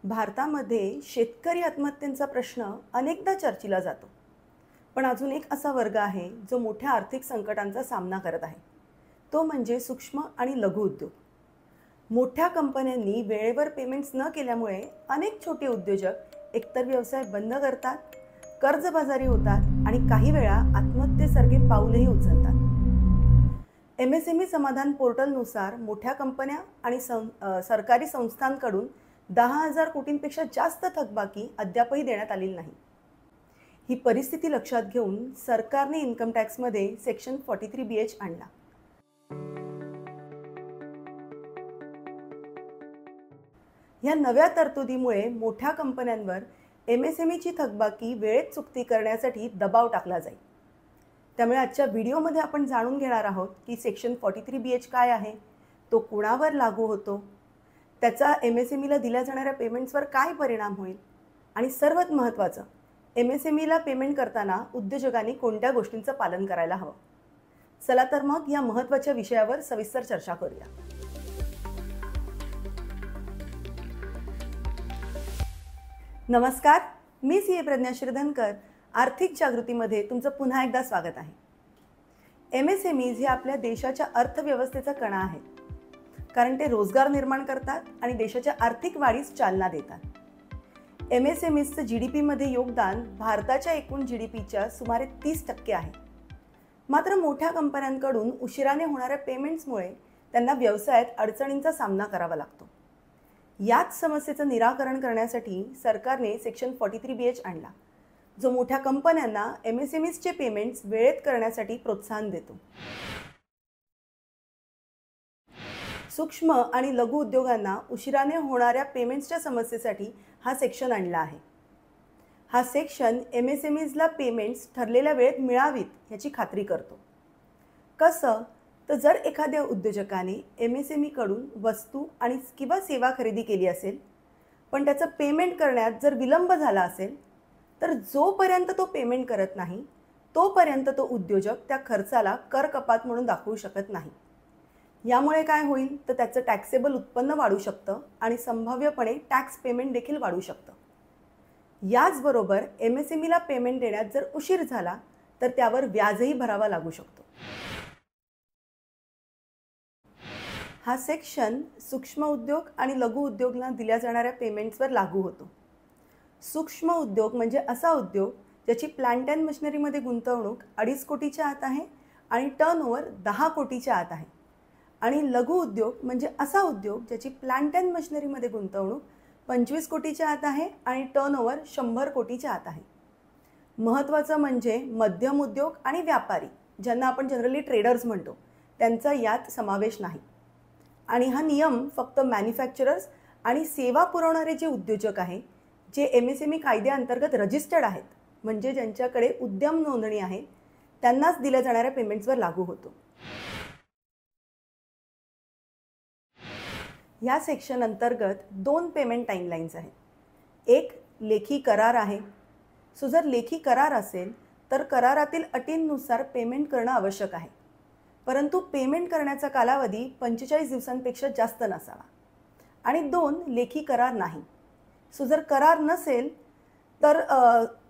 भारतामध्ये शेतकरी आत्महत्यांचा प्रश्न अनेकदा चर्चिला जातो. पण अजून एक असा वर्ग आहे जो मोठ्या आर्थिक संकटांचा सामना करत आहे. तो म्हणजे सूक्ष्म आणि लघु उद्योग. मोठ्या कंपन्यांनी वेळेवर पेमेंट्स न केल्यामुळे अनेक छोटे उद्योजक एकतर व्यवसाय बंद करतात, कर्जबाजारी होतात आणि काही वेळा आत्महत्येसारखे पाऊलही उचलतात. MSME समाधान पोर्टलनुसार मोठ्या कंपन्या आणि सरकारी संस्थांकडून 10,000 कोटींपेक्षा जास्त थकबाकी अद्यापही देण्यात आलेली नाही. ही परिस्थिती लक्षात घेऊन सरकारने इन्कम टॅक्समध्ये सेक्शन 43BH आणला. या नव्या तरतुदीमुळे मोठ्या कंपन्यांवर MSMEची थकबाकी वेळेत चुकती करण्यासाठी दबाव टाकला जाईल. त्यामुळे आजच्या व्हिडिओमध्ये आपण जाणून घेणार आहोत की सेक्शन 43BH काय आहे, तो कुणावर लागू होतो, त्याचा MSMEला दिल्या जाणाऱ्या पेमेंट्सवर काय परिणाम होईल आणि सर्वात महत्त्वाचं, MSMEला पेमेंट करताना उद्योजकांनी कोणत्या गोष्टींचं पालन करायला हवं. चला तर मग या महत्त्वाच्या विषयावर सविस्तर चर्चा करूया. नमस्कार, मी CA प्रज्ञा श्रीधनकर. आर्थिक जागृतीमध्ये तुमचं पुन्हा एकदा स्वागत आहे. MSMEs हे आपल्या देशाच्या अर्थव्यवस्थेचा कणा आहेत, कारण ते रोजगार निर्माण करतात आणि देशाच्या आर्थिक वाढीस चालना देतात. MSMEsचं GDPमध्ये योगदान भारताच्या एकूण GDPच्या सुमारे 30% आहे. मात्र मोठ्या कंपन्यांकडून उशिराने होणाऱ्या पेमेंट्समुळे त्यांना व्यवसायात अडचणींचा सामना करावा लागतो. याच समस्येचं निराकरण करण्यासाठी सरकारने सेक्शन 43BH आणला, जो मोठ्या कंपन्यांना MSMEsचे पेमेंट्स वेळेत करण्यासाठी प्रोत्साहन देतो. सूक्ष्म आणि लघु उद्योगांना उशिराने होणाऱ्या पेमेंट्सच्या समस्येसाठी हा सेक्शन आणला आहे. हा सेक्शन MSMEsला पेमेंट्स ठरलेल्या वेळेत मिळावीत याची खात्री करतो. कसं? तर जर एखाद्या उद्योजकाने MSMEकडून वस्तू आणि किंवा सेवा खरेदी केली असेल, पण त्याचं पेमेंट करण्यात जर विलंब झाला असेल, तर जोपर्यंत तो पेमेंट करत नाही तोपर्यंत तो उद्योजक त्या खर्चाला कर कपात म्हणून दाखवू शकत नाही. यामुळे काय होईल तर त्याचं टॅक्सेबल उत्पन्न वाढू शकतं आणि संभाव्यपणे टॅक्स पेमेंट देखील वाढू शकतं. याचबरोबर MSMEला पेमेंट देण्यात जर उशीर झाला तर त्यावर व्याजही भरावा लागू शकतो. हा सेक्शन सूक्ष्म उद्योग आणि लघु उद्योगांना दिल्या जाणाऱ्या पेमेंट्सवर लागू होतो. सूक्ष्म उद्योग म्हणजे असा उद्योग ज्याची प्लांट अँड मशिनरीमध्ये गुंतवणूक 2.5 कोटीच्या आत आहे आणि टर्नओव्हर 10 कोटीच्या आत आहे. आणि लघु उद्योग म्हणजे असा उद्योग ज्याची प्लांट अँड मशिनरीमध्ये गुंतवणूक 25 कोटीच्या आत आहे आणि टर्नओव्हर 100 कोटीच्या आत आहे. महत्त्वाचं म्हणजे मध्यम उद्योग आणि व्यापारी, ज्यांना आपण जनरली ट्रेडर्स म्हणतो, त्यांचा यात समावेश नाही. आणि हा नियम फक्त मॅन्युफॅक्चरर्स आणि सेवा पुरवणारे जे उद्योजक आहे, जे MSME कायद्याअंतर्गत रजिस्टर्ड आहेत, म्हणजे ज्यांच्याकडे उद्यम नोंदणी आहे, त्यांनाच दिल्या जाणाऱ्या पेमेंट्सवर लागू होतो. या सेक्शन अंतर्गत 2 पेमेंट टाईमलाईन्स आहेत. एक लेखी करार आहे. जर लेखी करार असेल तर करारातील अटींनुसार पेमेंट करणं आवश्यक आहे, परंतु पेमेंट करण्याचा कालावधी 45 दिवसांपेक्षा जास्त नसावा. आणि 2 लेखी करार नाही. जर करार नसेल तर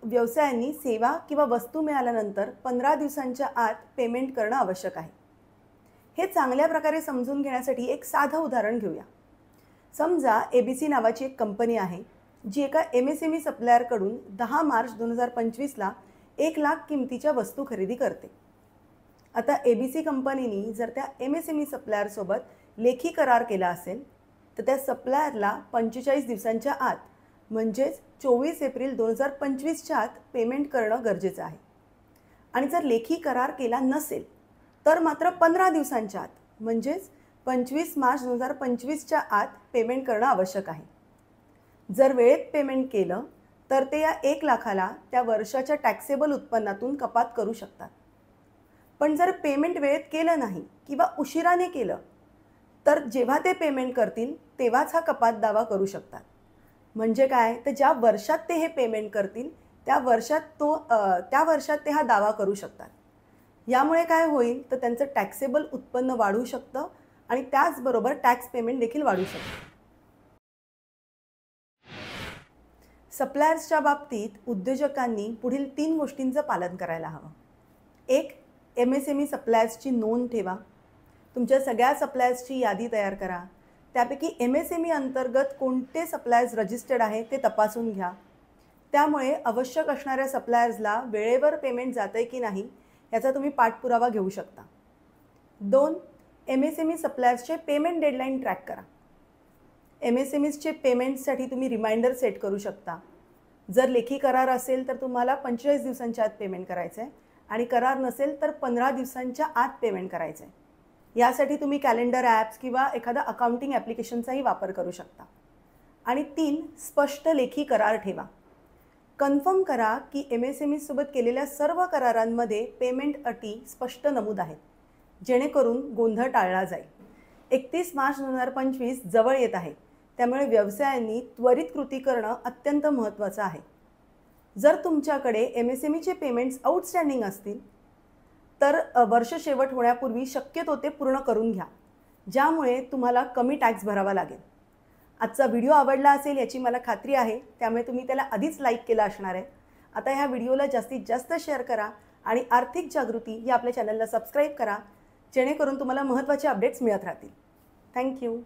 व्यवसायांनी सेवा किंवा वस्तू मिळाल्यानंतर 15 दिवसांच्या आत पेमेंट करणं आवश्यक आहे. हे चांगल्या प्रकारे समजून घेण्यासाठी एक साधं उदाहरण घेऊया. समजा ABC नावाची एक कंपनी आहे, जी एका MSME सप्लायरकडून 10 मार्च 2025ला 1 लाख किमतीच्या वस्तू खरेदी करते. आता ABC कंपनीने जर त्या MSME सप्लायरसोबत लेखी करार केला असेल तर त्या सप्लायरला 45 दिवसांच्या आत म्हणजेच 24 एप्रिल 2025च्या आत पेमेंट करणं गरजेचं आहे. आणि जर लेखी करार केला नसेल तर मात्र 15 दिवसांच्या आत म्हणजेच 25 मार्च 2025च्या आत पेमेंट करणं आवश्यक आहे. जर वेळेत पेमेंट केलं तर ते या 1 लाखाला त्या वर्षाच्या टॅक्सेबल उत्पन्नातून कपात करू शकतात. पण जर पेमेंट वेळेत केलं नाही किंवा उशिराने केलं तर जेव्हा ते पेमेंट करतील तेव्हाच हा कपात दावा करू शकतात. म्हणजे काय, तर ज्या वर्षात ते हे पेमेंट करतील त्या वर्षात ते हा दावा करू शकतात. यामुळे काय होईल तर त्यांचं टॅक्सेबल उत्पन्न वाढू शकतं आणि त्याचबरोबर टॅक्स पेमेंट देखील वाढू शकतं. सप्लायर्सच्या बाबतीत उद्योजकांनी पुढील 3 गोष्टींचं पालन करायला हवं. 1. MSME सप्लायर्सची नोंद ठेवा. तुमच्या सगळ्या सप्लायर्सची यादी तयार करा. त्यापैकी MSME अंतर्गत कोणते सप्लायर्स रजिस्टर्ड आहे ते तपासून घ्या. त्यामुळे आवश्यक असणाऱ्या सप्लायर्सला वेळेवर पेमेंट जातं आहे की नाही याचा तुम्ही पाठपुरावा घेऊ शकता. 2. MSME सप्लायर्सचे पेमेंट डेडलाईन ट्रॅक करा. MSMEसचे पेमेंटसाठी तुम्ही रिमाइंडर सेट करू शकता. जर लेखी करार असेल तर तुम्हाला 45 दिवसांच्या आत पेमेंट करायचं आहे आणि करार नसेल तर 15 दिवसांच्या आत पेमेंट करायचं आहे. यासाठी तुम्ही कॅलेंडर ॲप्स किंवा एखादा अकाउंटिंग ॲप्लिकेशनचाही वापर करू शकता. आणि 3. स्पष्ट लेखी करार ठेवा. कन्फर्म करा की MSMEसोबत केलेल्या सर्व करारांमध्ये पेमेंट अटी स्पष्ट नमूद आहेत, जेणेकरून गोंधळ टाळला जाईल. 31 मार्च 2025 जवळ येत आहे, त्यामुळे व्यवसायांनी त्वरित कृती करणं अत्यंत महत्त्वाचं आहे. जर तुमच्याकडे MSMEचे पेमेंट्स आउटस्टँडिंग असतील तर वर्ष शेवट होण्यापूर्वी शक्यतो ते पूर्ण करून घ्या, ज्यामुळे तुम्हाला कमी टॅक्स भरावा लागेल. आजचा व्हिडिओ आवडला असेल याची मला खात्री आहे, त्यामुळे तुम्ही त्याला आधीच लाईक केला असणार आहे. आता ह्या व्हिडिओला जास्तीत जास्त शेअर करा आणि आर्थिक जागृती या आपल्या चॅनलला सबस्क्राईब करा, जेणेकरून तुम्हाला महत्त्वाचे अपडेट्स मिळत राहतील. थँक्यू.